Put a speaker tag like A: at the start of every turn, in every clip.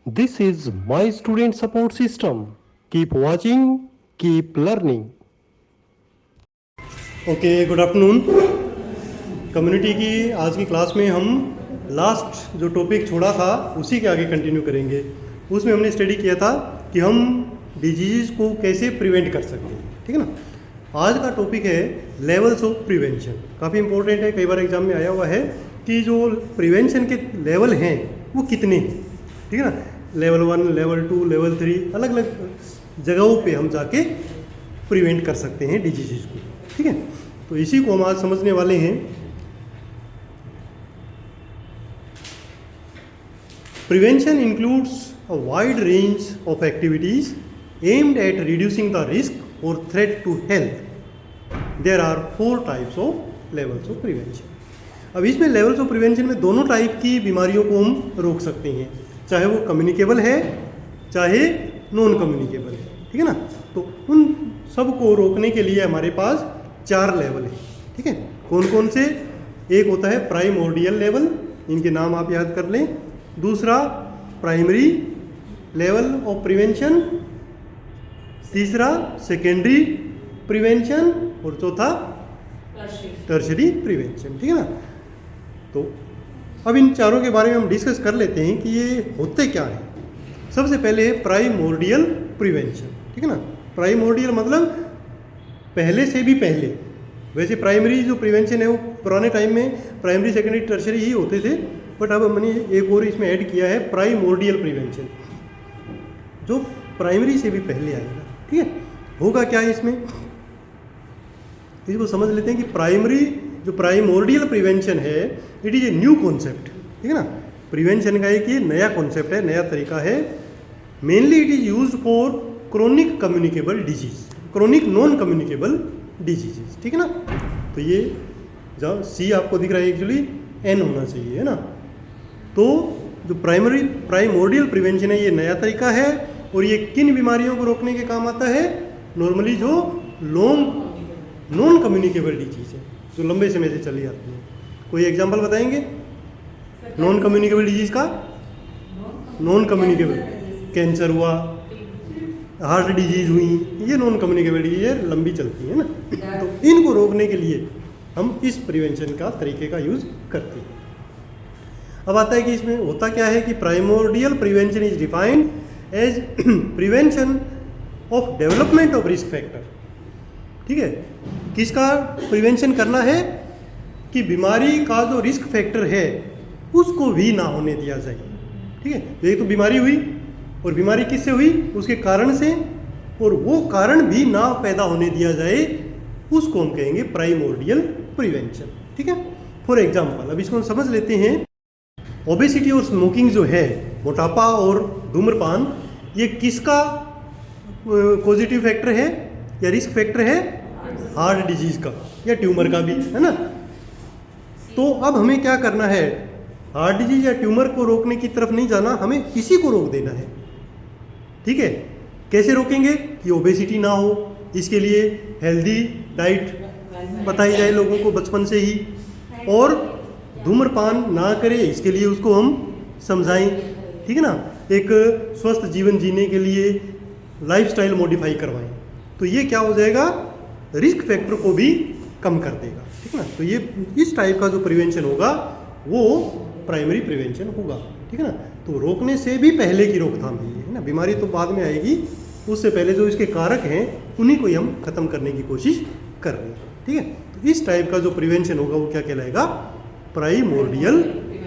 A: This is my student support system. Keep watching, keep learning.
B: Okay, good afternoon. Community की आज की class में हम लास्ट जो टॉपिक छोड़ा था उसी के आगे कंटिन्यू करेंगे। उसमें हमने स्टडी किया था कि हम डिजीज़ को कैसे प्रिवेंट कर सकते हैं, ठीक है ना। आज का टॉपिक है लेवल्स ऑफ प्रिवेंशन। काफ़ी इंपॉर्टेंट है, कई बार एग्जाम में आया हुआ है कि जो प्रिवेंशन के लेवल हैं वो कितने हैं, ठीक है ना। लेवल 1, लेवल 2, लेवल 3, अलग अलग जगहों पे हम जाके प्रिवेंट कर सकते हैं डिजीज़ को, ठीक है। तो इसी को हम आज समझने वाले हैं। Prevention includes a wide range of activities aimed at reducing the risk or threat to health. There are 4 types of levels of prevention. अब इसमें लेवल्स ऑफ प्रिवेंशन में दोनों टाइप की बीमारियों को हम रोक सकते हैं, चाहे वो कम्युनिकेबल है चाहे नॉन कम्युनिकेबल है, ठीक है ना। तो उन सब को रोकने के लिए हमारे पास 4 लेवल है, ठीक है। कौन कौन से? एक होता है प्राइमोर्डियल लेवल, इनके नाम आप याद कर लें। दूसरा प्राइमरी लेवल ऑफ प्रिवेंशन, तीसरा सेकेंडरी प्रिवेंशन और चौथा टर्शरी प्रिवेंशन, ठीक है ना। तो अब इन चारों के बारे में हम डिस्कस कर लेते हैं कि ये होते क्या है। सबसे पहले है प्राइमोर्डियल प्रिवेंशन, ठीक है ना। प्राइमोर्डियल मतलब पहले से भी पहले। वैसे प्राइमरी जो प्रिवेंशन है वो पुराने टाइम में प्राइमरी सेकेंडरी टर्शरी ही होते थे, बट अब हमने एक और इसमें ऐड किया है प्राइमोर्डियल प्रिवेंशन, जो प्राइमरी से भी पहले आएगा, ठीक है। होगा क्या है इसमें, इसको समझ लेते हैं कि जो प्राइमोर्डियल प्रिवेंशन है it is a new concept, ठीक है ना। प्रिवेंशन का एक ये नया कॉन्सेप्ट है, नया तरीका है। Mainly it is used for chronic communicable disease, chronic non communicable diseases, ठीक है ना। तो ये जब सी आपको दिख रहा है एक्चुअली एन होना चाहिए, है ना। तो जो प्राइमोर्डियल प्रिवेंशन है ये नया तरीका है और ये किन बीमारियों को रोकने के काम आता है? नॉर्मली जो लॉन्ग नॉन कम्युनिकेबल डिजीज है, जो लंबे समय से चली आती है। कोई एग्जांपल बताएंगे नॉन कम्युनिकेबल डिजीज का? नॉन कम्युनिकेबल कैंसर हुआ, हार्ट डिजीज हुई, ये नॉन कम्युनिकेबल डिजीज है, लंबी चलती है ना। तो इनको रोकने के लिए हम इस प्रिवेंशन का तरीके का यूज करते हैं। अब आता है कि इसमें होता क्या है कि primordial prevention is defined as prevention of development of risk factor, ठीक है। किसका प्रिवेंशन करना है? कि बीमारी का जो रिस्क फैक्टर है उसको भी ना होने दिया जाए, ठीक है। एक तो बीमारी हुई, और बीमारी किससे हुई? उसके कारण से, और वो कारण भी ना पैदा होने दिया जाए, उसको हम कहेंगे प्राइमोर्डियल प्रिवेंशन, ठीक है। फॉर एग्जांपल अब इसको हम समझ लेते हैं। ओबेसिटी और स्मोकिंग जो है, मोटापा और धूम्रपान, ये किसका पॉजिटिव फैक्टर है या रिस्क फैक्टर है? हार्ट डिजीज का या ट्यूमर का भी, है ना। तो अब हमें क्या करना है? हार्ट डिजीज या ट्यूमर को रोकने की तरफ नहीं जाना, हमें इसी को रोक देना है, ठीक है। कैसे रोकेंगे? कि ओबेसिटी ना हो, इसके लिए हेल्दी डाइट बताई जाए लोगों को बचपन से ही, और धूम्रपान ना करे इसके लिए उसको हम समझाएं, ठीक है ना। एक स्वस्थ जीवन जीने के लिए लाइफस्टाइल मॉडिफाई करवाएं, तो ये क्या हो जाएगा? रिस्क फैक्टर को भी कम कर देगा, ठीक है ना। तो ये इस टाइप का जो प्रिवेंशन होगा वो प्राइमरी प्रिवेंशन होगा, ठीक है ना। तो रोकने से भी पहले की रोकथाम है ना। बीमारी तो बाद में आएगी, उससे पहले जो इसके कारक हैं उन्हीं को ही हम खत्म करने की कोशिश कर रहे हैं, ठीक है। तो इस टाइप का जो प्रिवेंशन होगा वो क्या कहलाएगा? Primordial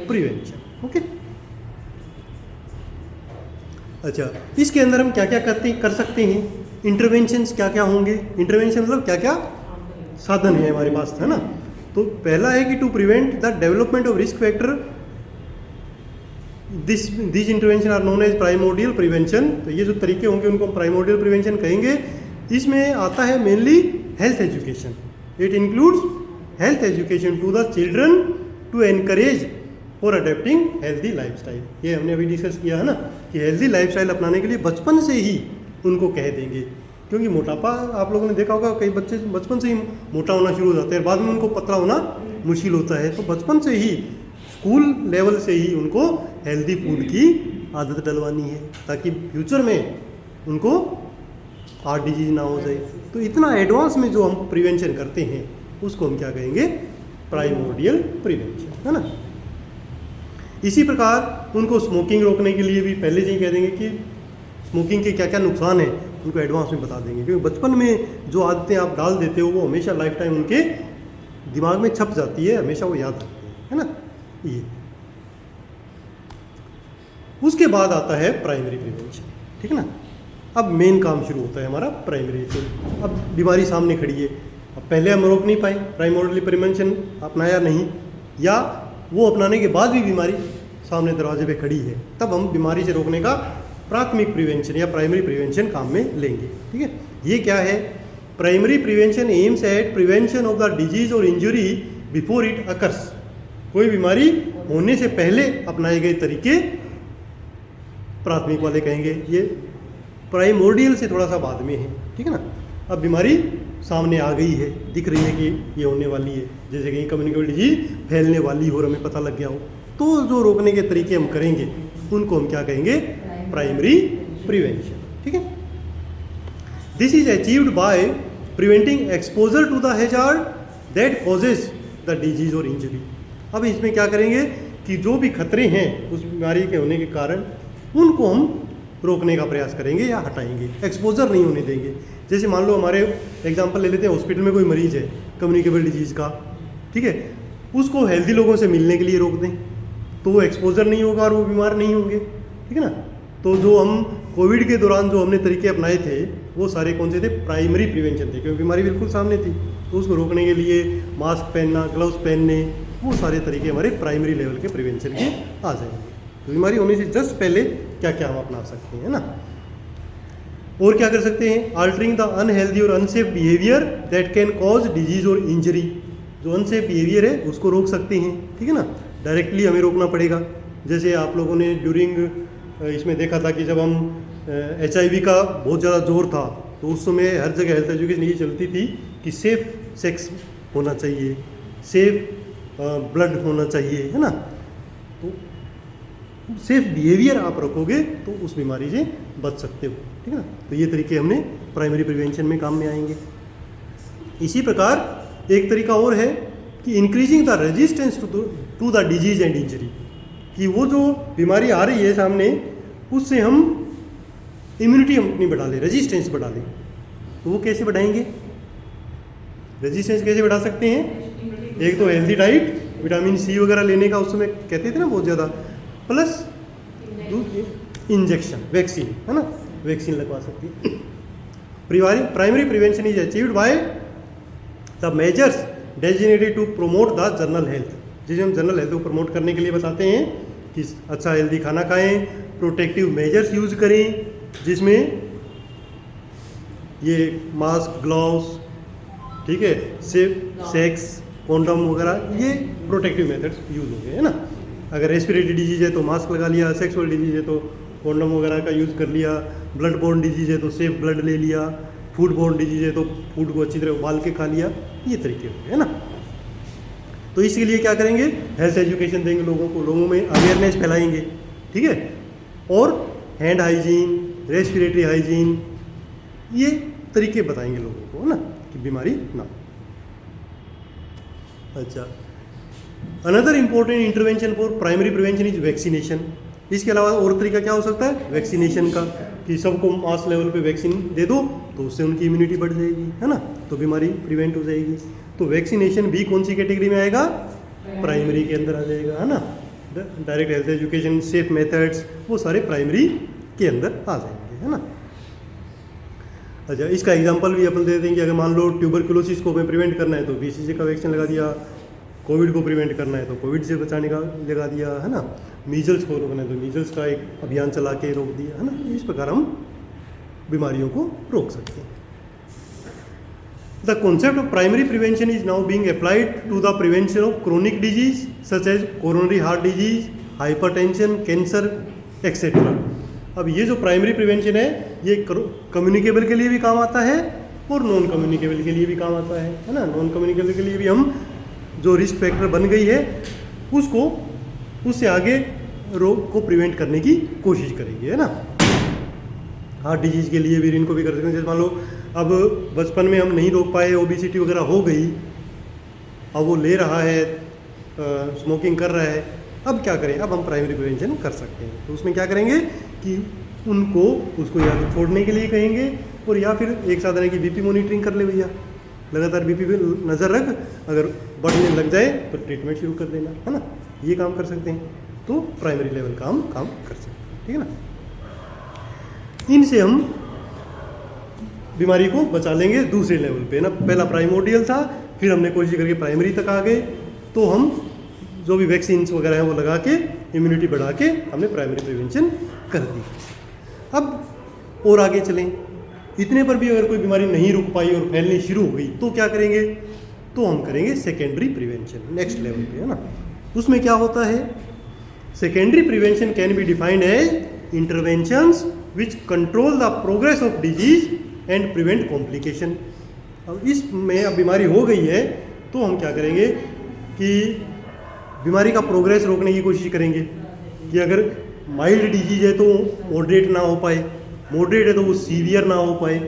B: prevention, okay. अच्छा, इसके अंदर हम क्या क्या कर सकते हैं? इंटरवेंशंस क्या क्या होंगे? इंटरवेंशन मतलब क्या क्या साधन है हमारे पास, है ना। तो पहला है कि to prevent the development of risk factor, this intervention are known as primordial prevention. तो ये जो तरीके होंगे उनको हम प्राइमोर्डियल प्रिवेंशन कहेंगे। इसमें आता है mainly health education. It includes health education to the children to encourage for adapting healthy lifestyle. ये हमने अभी डिस्कस किया है ना कि हेल्दी लाइफस्टाइल अपनाने के लिए बचपन से ही उनको कह देंगे, क्योंकि मोटापा आप लोगों ने देखा होगा, कई बच्चे बचपन से ही मोटा होना शुरू हो जाते हैं, बाद में उनको पतला होना मुश्किल होता है। तो बचपन से ही स्कूल लेवल से ही उनको हेल्दी फूड की आदत डलवानी है ताकि फ्यूचर में उनको हार्ट डिजीज ना हो जाए। तो इतना एडवांस में जो हम प्रिवेंशन करते हैं उसको हम क्या कहेंगे, प्राइमोर्डियल प्रिवेंशन, है ना। इसी प्रकार उनको स्मोकिंग रोकने के लिए भी पहले से ही कह देंगे कि स्मोकिंग के क्या क्या नुकसान है, उनको एडवांस में बता देंगे, क्योंकि बचपन में जो आदतें आप डाल देते हो वो हमेशा लाइफ टाइम उनके दिमाग में छप जाती है, हमेशा वो याद रखते हैं, है ना। ये उसके बाद आता है प्राइमरी प्रिवेंशन, ठीक है ना। अब मेन काम शुरू होता है हमारा प्राइमरी से। अब बीमारी सामने खड़ी है, अब पहले हम रोक नहीं पाए, प्राइमोर्डियल प्रिवेंशन अपनाया नहीं, या वो अपनाने के बाद भी बीमारी सामने दरवाजे पे खड़ी है, तब हम बीमारी से रोकने का प्राथमिक प्रिवेंशन या प्राइमरी प्रिवेंशन काम में लेंगे, ठीक है। ये क्या है, primary prevention aims at prevention of the disease और इंजुरी बिफोर इट अकर्स। कोई बीमारी होने से पहले अपनाए गए तरीके प्राथमिक वाले कहेंगे, ये प्राइमोर्डियल से थोड़ा सा बाद में है, ठीक है ना। अब बीमारी सामने आ गई है, दिख रही है कि ये होने वाली है, जैसे कहीं कम्युनिकेबल डिजीज फैलने वाली हो और हमें पता लग गया हो, तो जो रोकने के तरीके हम करेंगे उनको हम क्या कहेंगे, प्राइमरी प्रिवेंशन, ठीक है। This is achieved by preventing exposure to the hazard that causes the disease और इंजरी। अब इसमें क्या करेंगे कि जो भी खतरे हैं उस बीमारी के होने के कारण उनको हम रोकने का प्रयास करेंगे या हटाएंगे, एक्सपोजर नहीं होने देंगे। जैसे मान लो हमारे एग्जांपल ले लेते हैं, हॉस्पिटल में कोई मरीज है कम्युनिकेबल डिजीज़ का, ठीक है, उसको हेल्दी लोगों से मिलने के लिए रोक दें तो वो एक्सपोजर नहीं होगा और वो बीमार नहीं होंगे, ठीक है ना। तो जो हम कोविड के दौरान जो हमने तरीके अपनाए थे वो सारे कौन से थे, प्राइमरी प्रिवेंशन थे, क्योंकि बीमारी बिल्कुल सामने थी, तो उसको रोकने के लिए मास्क पहनना, ग्लव्स पहनने, वो सारे तरीके हमारे प्राइमरी लेवल के प्रिवेंशन के आ जाएंगे। तो बीमारी होने से जस्ट पहले क्या क्या हम अपना सकते हैं ना। और क्या कर सकते हैं, अल्टरिंग द अनहेल्दी और unsafe behaviour that can cause disease और इंजरी। जो अनसेफ बिहेवियर है उसको रोक सकते हैं, ठीक है ना, डायरेक्टली हमें रोकना पड़ेगा। जैसे आप लोगों ने ड्यूरिंग इसमें देखा था कि जब हम HIV का बहुत ज़्यादा जोर था तो उस समय हर जगह हेल्थ एजुकेशन ये चलती थी कि सेफ सेक्स होना चाहिए, सेफ ब्लड होना चाहिए, है ना। तो सेफ बिहेवियर आप रखोगे तो उस बीमारी से बच सकते हो, ठीक है ना। तो ये तरीके हमने प्राइमरी प्रिवेंशन में काम में आएंगे। इसी प्रकार एक तरीका और है कि increasing the resistance to the disease and injury, कि वो जो बीमारी आ रही है सामने उससे हम इम्यूनिटी हम अपनी बढ़ा लें, रेजिस्टेंस बढ़ा लें। तो वो कैसे बढ़ाएंगे, रेजिस्टेंस कैसे बढ़ा सकते हैं, एक तो हेल्दी डाइट, विटामिन C वगैरह लेने का उस समय कहते थे ना बहुत ज़्यादा, प्लस इंजेक्शन, वैक्सीन, है ना, वैक्सीन लगवा सकती है। Primary prevention is achieved by the measures designated to promote the general health. जिसे हम जनरल हेल्थ को प्रमोट करने के लिए बताते हैं कि अच्छा हेल्दी खाना खाएं, प्रोटेक्टिव मेजर्स यूज करें, जिसमें ये मास्क, ग्लव्स, ठीक है, सेक्स, कॉन्डम वगैरह, ये प्रोटेक्टिव मेथड्स यूज हो गए, है ना। अगर रेस्पिरेटरी डिजीज है तो मास्क लगा लिया, सेक्सुअल डिजीज है तो कॉन्डम वगैरह का यूज़ कर लिया, ब्लड बोर्न डिजीज है तो सेफ ब्लड ले लिया, फूड बोर्न डिजीज है तो फूड को अच्छी तरह उबाल के खा लिया, ये तरीके हो गए, है ना। तो इसके लिए क्या करेंगे, हेल्थ एजुकेशन देंगे लोगों को, लोगों में अवेयरनेस फैलाएंगे, ठीक है, और हैंड हाइजीन, रेस्पिरेटरी हाइजीन, ये तरीके बताएंगे लोगों को, है ना, कि बीमारी ना। अच्छा, another important intervention for primary prevention is vaccination. इसके अलावा और तरीका क्या हो सकता है, वैक्सीनेशन का, कि सबको मास लेवल पे वैक्सीन दे दो तो उससे उनकी इम्यूनिटी बढ़ जाएगी, है ना, तो बीमारी प्रिवेंट हो जाएगी। तो वैक्सीनेशन भी कौन सी कैटेगरी में आएगा, प्राइमरी के अंदर आ जाएगा, है ना। Direct health education, safe methods, वो सारे प्राइमरी के अंदर आ जाएंगे, है ना। अच्छा, इसका एग्जांपल भी अपन दे देंगे। अगर मान लो ट्यूबरकुलोसिस को हमें प्रिवेंट करना है तो BCG का वैक्सीन लगा दिया, कोविड को प्रिवेंट करना है तो कोविड से बचाने का लगा दिया, है ना, मीजल्स को रोकना है तो मीजल्स का एक अभियान चला के रोक दिया, है ना। इस प्रकार हम बीमारियों को रोक सकते हैं। The concept of primary prevention is now being applied to the prevention of chronic disease such as coronary heart disease, hypertension, cancer etcetera. अब ये जो प्राइमरी प्रिवेंशन है ये कम्युनिकेबल के लिए भी काम आता है और नॉन कम्युनिकेबल के लिए भी काम आता है ना। नॉन कम्युनिकेबल के लिए भी हम जो रिस्क फैक्टर बन गई है उसको उससे आगे रोग को प्रिवेंट करने की कोशिश करेंगे, है ना। हार्ट डिजीज़ के लिए भी इनको भी कर सकते हैं। जैसे मान लो अब बचपन में हम नहीं रोक पाए, ओबेसिटी वगैरह हो गई, अब वो ले रहा है, स्मोकिंग कर रहा है, अब क्या करें, अब हम प्राइमरी प्रिवेंशन कर सकते हैं। तो उसमें क्या करेंगे कि उसको या तो छोड़ने के लिए कहेंगे, और या फिर एक साधन है कि बीपी मॉनिटरिंग कर ले भैया, लगातार बीपी पे नज़र रख, अगर बढ़ने लग जाए तो ट्रीटमेंट शुरू कर देना, है ना। ये काम कर सकते हैं, तो प्राइमरी लेवल का हम काम कर सकते हैं, ठीक है ना। इनसे हम बीमारी को बचा लेंगे दूसरे लेवल पे ना। पहला प्राइमोर्डियल था, फिर हमने कोशिश करके प्राइमरी तक आ गए, तो हम जो भी वैक्सीन्स वगैरह हैं वो लगा के इम्यूनिटी बढ़ा के हमने प्राइमरी प्रिवेंशन कर दी। अब और आगे चलें, इतने पर भी अगर कोई बीमारी नहीं रुक पाई और फैलनी शुरू हो गई तो क्या करेंगे, तो हम करेंगे सेकेंडरी प्रिवेंशन, नेक्स्ट लेवल पे, है ना। उसमें क्या होता है, secondary prevention can be defined as interventions which control the progress of disease and prevent complication. अब इसमें अब बीमारी हो गई है तो हम क्या करेंगे कि बीमारी का प्रोग्रेस रोकने की कोशिश करेंगे कि अगर माइल्ड डिजीज है तो मॉडरेट ना हो पाए, मॉडरेट है तो वो सीवियर ना हो पाए,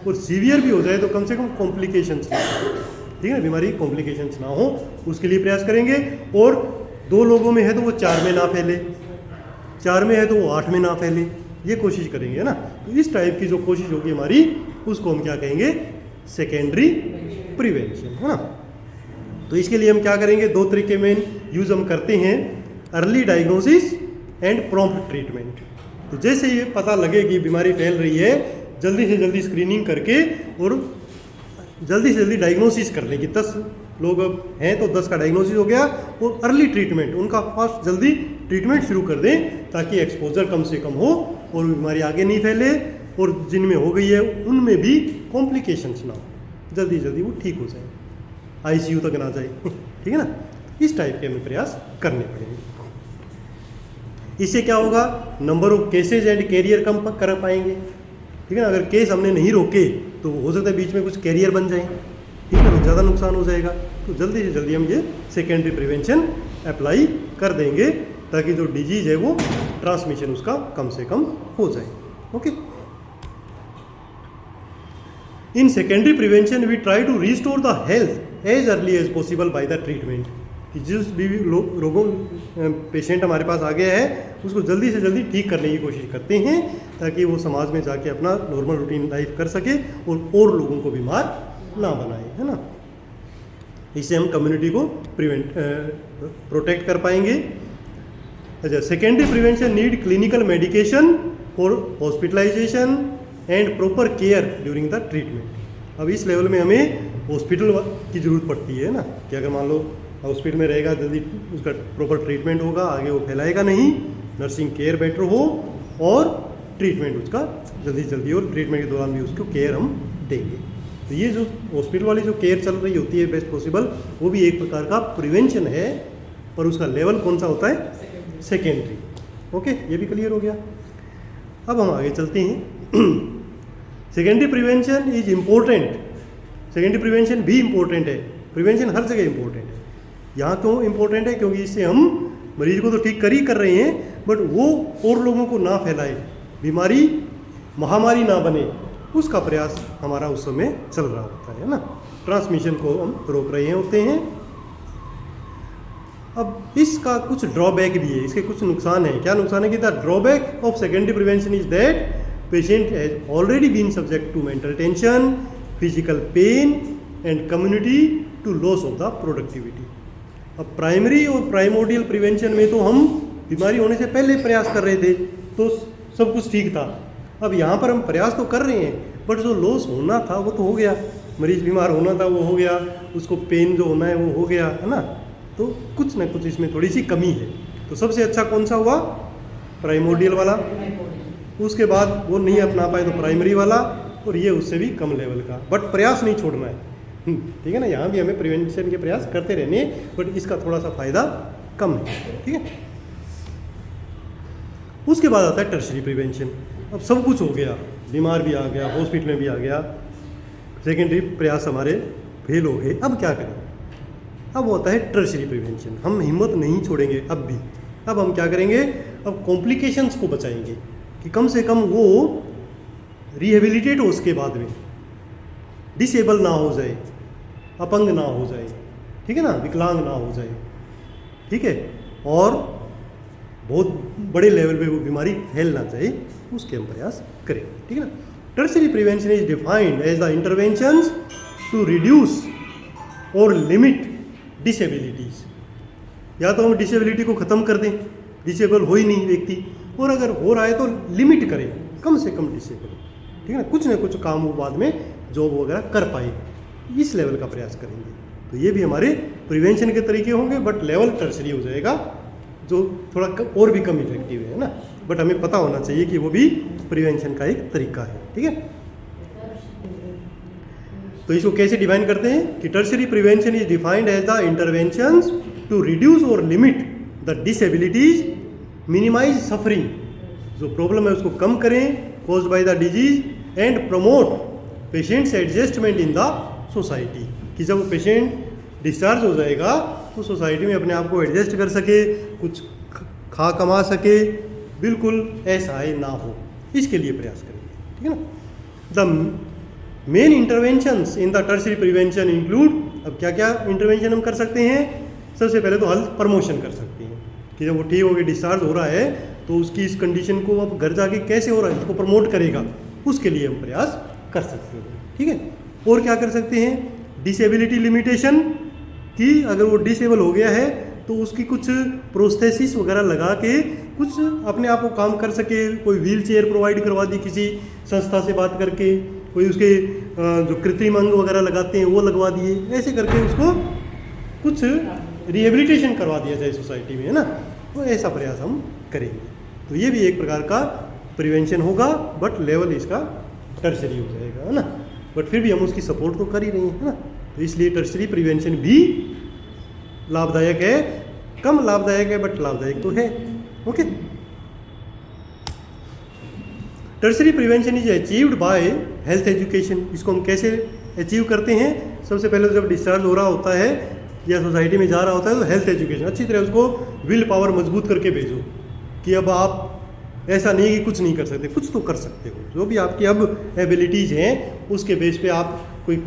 B: और सीवियर भी हो जाए तो कम से कम कॉम्प्लिकेशंस ना हो, ठीक है, बीमारी कॉम्प्लिकेशंस ना हो, उसके लिए प्रयास करेंगे। और 2 लोगों में है तो वो 4 में ना फैले, 4 में है तो वो 8 में ना फैले, ये कोशिश करेंगे, है ना। तो इस टाइप की जो कोशिश होगी हमारी, उसको हम क्या कहेंगे, सेकेंडरी प्रिवेंशन, है ना। तो इसके लिए हम क्या करेंगे, 2 तरीके में यूज़ हम करते हैं, early diagnosis and prompt treatment. तो जैसे ये पता लगे कि बीमारी फैल रही है, जल्दी से जल्दी स्क्रीनिंग करके और जल्दी से जल्दी डायग्नोसिस कर लें कि 10 लोग अब हैं तो 10 का डायग्नोसिस हो गया, और अर्ली ट्रीटमेंट, उनका फास्ट जल्दी ट्रीटमेंट शुरू कर दें ताकि एक्सपोजर कम से कम हो और बीमारी आगे नहीं फैले, और जिनमें हो गई है उनमें भी कॉम्प्लिकेशंस ना हो, जल्दी जल्दी वो ठीक हो जाए, आईसीयू तक ना जाए, ठीक है ना। इस टाइप के हमें प्रयास करने पड़ेंगे। इससे क्या होगा, number of cases and carrier कम कर पाएंगे, ठीक है ना। अगर केस हमने नहीं रोके तो हो सकता है बीच में कुछ कैरियर बन जाए, ठीक है ना, ज़्यादा नुकसान हो जाएगा। तो जल्दी से जल्दी हम ये सेकेंडरी प्रिवेंशन अप्लाई कर देंगे ताकि जो डिजीज़ है वो ट्रांसमिशन उसका कम से कम हो जाए, okay. In secondary prevention we try to restore the health as early as possible by the treatment, कि जिस भी रोगों पेशेंट हमारे पास आ गया है उसको जल्दी से जल्दी ठीक करने की कोशिश करते हैं ताकि वो समाज में जाके अपना नॉर्मल रूटीन लाइफ कर सके और लोगों को बीमार ना बनाए, है ना। इससे हम कम्युनिटी को प्रोटेक्ट कर पाएंगे। अच्छा, secondary prevention need clinical medication for hospitalization and proper care during the treatment. अब इस लेवल में हमें हॉस्पिटल की ज़रूरत पड़ती है ना, कि अगर मान लो हॉस्पिटल में रहेगा, जल्दी उसका प्रॉपर ट्रीटमेंट होगा, आगे वो फैलाएगा नहीं, नर्सिंग केयर बेटर हो और ट्रीटमेंट उसका जल्दी जल्दी, और ट्रीटमेंट के दौरान भी उसको केयर हम देंगे। तो ये जो हॉस्पिटल वाली जो केयर चल रही होती है बेस्ट पॉसिबल, वो भी एक प्रकार का प्रिवेंशन है, पर उसका लेवल कौन सा होता है, सेकेंडरी, ओके। ये भी क्लियर हो गया। अब हम आगे चलते हैं। Secondary prevention is important, secondary prevention भी इम्पोर्टेंट है, प्रिवेंशन हर जगह इम्पोर्टेंट है। यहाँ क्यों इम्पोर्टेंट है, क्योंकि इससे हम मरीज को तो ठीक कर ही कर रहे हैं, बट वो और लोगों को ना फैलाए, बीमारी महामारी ना बने, उसका प्रयास हमारा उस समय चल रहा होता है ना। ट्रांसमिशन को हम रोक रहे होते हैं। अब इसका कुछ ड्रॉबैक भी है, इसके कुछ नुकसान है। क्या नुकसान है कि the drawback of secondary prevention is that patient has already been subject to mental tension, physical pain and community to loss of the productivity. अब प्राइमरी और प्राइमोर्डियल प्रिवेंशन में तो हम बीमारी होने से पहले प्रयास कर रहे थे तो सब कुछ ठीक था। अब यहाँ पर हम प्रयास तो कर रहे हैं, बट जो लॉस होना था वो तो हो गया, मरीज बीमार होना था वो हो गया, उसको पेन जो होना है वो हो गया, है ना। तो कुछ ना कुछ इसमें थोड़ी सी कमी है। तो सबसे अच्छा कौन सा हुआ, प्राइमोर्डियल वाला, उसके बाद वो नहीं अपना पाए तो प्राइमरी वाला, और ये उससे भी कम लेवल का, बट प्रयास नहीं छोड़ना है, ठीक है ना। यहाँ भी हमें प्रिवेंशन के प्रयास करते रहने, बट इसका थोड़ा सा फायदा कम है, ठीक है। उसके बाद आता है टर्शरी प्रिवेंशन। अब सब कुछ हो गया, बीमार भी आ गया, हॉस्पिटल में भी आ गया, सेकेंडरी प्रयास हमारे फेल हो गए, अब क्या करें। अब होता है टर्शरी प्रिवेंशन। हम हिम्मत नहीं छोड़ेंगे अब भी। अब हम क्या करेंगे, अब कॉम्प्लिकेशंस को बचाएंगे कि कम से कम वो रिहेबिलिटेट हो उसके बाद में, डिसेबल ना हो जाए, अपंग ना हो जाए, ठीक है ना, विकलांग ना हो जाए, ठीक है, और बहुत बड़े लेवल पे वो बीमारी फैल ना जाए, उसके हम प्रयास करें, ठीक है ना। Tertiary prevention is defined as the interventions to reduce और लिमिट डिसेबिलिटीज। या तो हम डिसेबिलिटी को ख़त्म कर दें, डिसेबल हो ही नहीं व्यक्ति, और अगर हो रहा है तो लिमिट करें, कम से कम डिसेबल, ठीक है ना, कुछ ना कुछ काम वो बाद में जॉब वगैरह कर पाए, इस लेवल का प्रयास करेंगे। तो ये भी हमारे प्रिवेंशन के तरीके होंगे, बट लेवल टर्शरी हो जाएगा जो थोड़ा और भी कम इफेक्टिव है ना, बट हमें पता होना चाहिए कि वो भी प्रिवेंशन का एक तरीका है, ठीक है। तो इसको कैसे डिफाइन करते हैं कि tertiary prevention is defined as the interventions to reduce और limit the disabilities, minimise suffering, जो प्रॉब्लम है उसको कम करें caused by the disease, and promote patients adjustment in the society, कि जब पेशेंट डिस्चार्ज हो जाएगा तो सोसाइटी में अपने आप को एडजस्ट कर सके, कुछ खा कमा सके, बिल्कुल असहाय ना हो, इसके लिए प्रयास करेंगे, ठीक है ना। The main interventions in the tertiary prevention include, अब क्या क्या इंटरवेंशन हम कर सकते हैं, सबसे पहले तो हेल्थ प्रमोशन कर सकते हैं कि जब वो ठीक हो गया डिस्चार्ज हो रहा है तो उसकी इस कंडीशन को अब घर जाके कैसे हो रहा है उसको प्रमोट करेगा, उसके लिए हम प्रयास कर सकते हैं, ठीक है। और क्या कर सकते हैं, डिसेबिलिटी लिमिटेशन, कि अगर वो डिसेबल हो गया है तो उसकी कुछ प्रोस्थेसिस वगैरह लगा के कुछ अपने आप को काम कर सके, कोई व्हील चेयर प्रोवाइड करवा दी किसी संस्था से बात करके, कोई उसके जो कृत्रिम अंग वगैरह लगाते हैं वो लगवा दिए, ऐसे करके उसको कुछ रिहेबिलिटेशन करवा दिया जाए सोसाइटी में, है ना, तो ऐसा प्रयास हम करेंगे। तो ये भी एक प्रकार का प्रिवेंशन होगा, बट लेवल इसका टर्शरी हो जाएगा, है ना, बट फिर भी हम उसकी सपोर्ट तो कर ही रहे हैं, है ना। तो इसलिए टर्शरी प्रिवेंशन भी लाभदायक है, कम लाभदायक है बट लाभदायक तो है, okay. Tertiary prevention is achieved by health education. इसको हम कैसे अचीव करते हैं, सबसे पहले जब डिस्चार्ज हो रहा होता है या सोसाइटी में जा रहा होता है तो हेल्थ एजुकेशन अच्छी तरह उसको विल पावर मजबूत करके भेजो कि अब आप ऐसा नहीं कि कुछ नहीं कर सकते, कुछ तो कर सकते हो, जो भी आपकी अब एबिलिटीज़ हैं उसके बेस पे आप कोई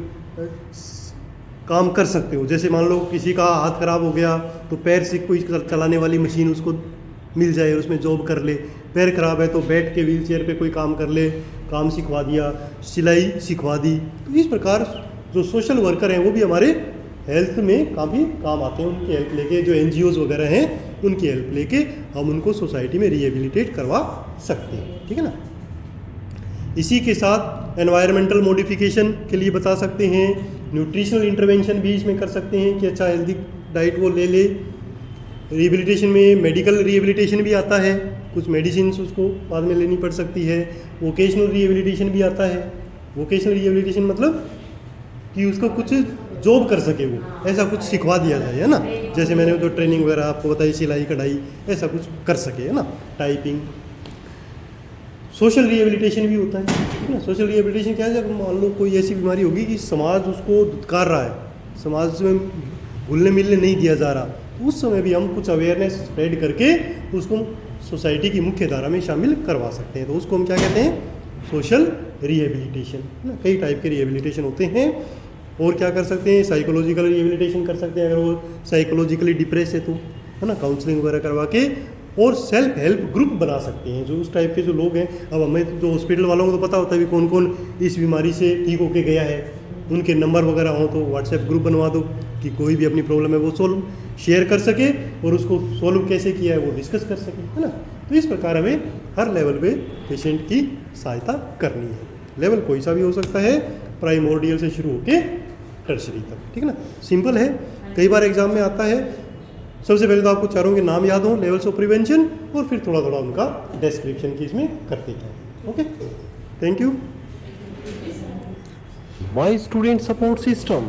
B: काम कर सकते हो। जैसे मान लो किसी का हाथ खराब हो गया तो पैर से कोई चलाने वाली मशीन उसको मिल जाए और उसमें जॉब कर ले, पैर खराब है तो बैठ के व्हील चेयर पे कोई काम कर ले, काम सिखवा दिया, सिलाई सिखवा दी। तो इस प्रकार जो सोशल वर्कर हैं वो भी हमारे हेल्थ में काफ़ी काम आते हैं, उनकी हेल्प लेके, जो NGOs वगैरह हैं उनकी हेल्प लेके हम उनको सोसाइटी में रिहेबिलिटेट करवा सकते हैं, ठीक है ना। इसी के साथ एनवायरमेंटल मॉडिफिकेशन के लिए बता सकते हैं, न्यूट्रिशनल इंटरवेंशन भी इसमें कर सकते हैं कि अच्छा हेल्दी डाइट वो ले ले। रिहेबिलिटेशन में मेडिकल रिहेबिलिटेशन भी आता है, कुछ मेडिसिन उसको बाद में लेनी पड़ सकती है। वोकेशनल रिहेबिलिटेशन भी आता है। वोकेशनल रिहेबिलिटेशन मतलब कि उसको कुछ जॉब कर सके, वो ऐसा कुछ सिखवा दिया जाए, है ना। जैसे मैंने जो ट्रेनिंग वगैरह आपको बताई, सिलाई कढ़ाई ऐसा कुछ कर सके, है ना, टाइपिंग। सोशल रिहेबिलिटेशन भी होता है, ठीक है ना। सोशल रिहेबिलिटेशन क्या है, जब मान लो कोई ऐसी बीमारी होगी कि समाज उसको धुतकार रहा है, समाज में घुलने मिलने नहीं दिया जा रहा, तो उस समय भी हम कुछ अवेयरनेस स्प्रेड करके उसको सोसाइटी की मुख्य धारा में शामिल करवा सकते हैं। तो उसको हम क्या कहते हैं, सोशल रिहेबिलिटेशन, है ना। कई टाइप के रिहेबिलिटेशन होते हैं। और क्या कर सकते हैं, साइकोलॉजिकल रिहेबिलिटेशन कर सकते हैं, अगर वो साइकोलॉजिकली डिप्रेस है तो, है ना, काउंसलिंग वगैरह करवा के। और सेल्फ हेल्प ग्रुप बना सकते हैं, जो उस टाइप के जो लोग हैं। अब हमें जो हॉस्पिटल वालों को तो पता होता है कि कौन कौन इस बीमारी से ठीक होके गया है, उनके नंबर वगैरह हो तो व्हाट्सएप ग्रुप बनवा दो कि कोई भी अपनी प्रॉब्लम है वो सोल्व शेयर कर सके और उसको सोल्व कैसे किया है वो डिस्कस कर सके, है ना। तो इस प्रकार हमें हर लेवल पे पेशेंट की सहायता करनी है। लेवल कोई सा भी हो सकता है, प्राइमोर्डियल से शुरू होके टर्शरी तक, ठीक है ना। सिंपल है, कई बार एग्जाम में आता है। सबसे पहले तो आपको चारों के नाम याद हो, लेवल्स ऑफ प्रिवेंशन, और फिर थोड़ा थोड़ा उनका डिस्क्रिप्शन की इसमें करते हैं। Okay, thank you.
A: My student support system.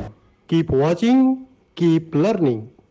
A: Keep watching, keep learning.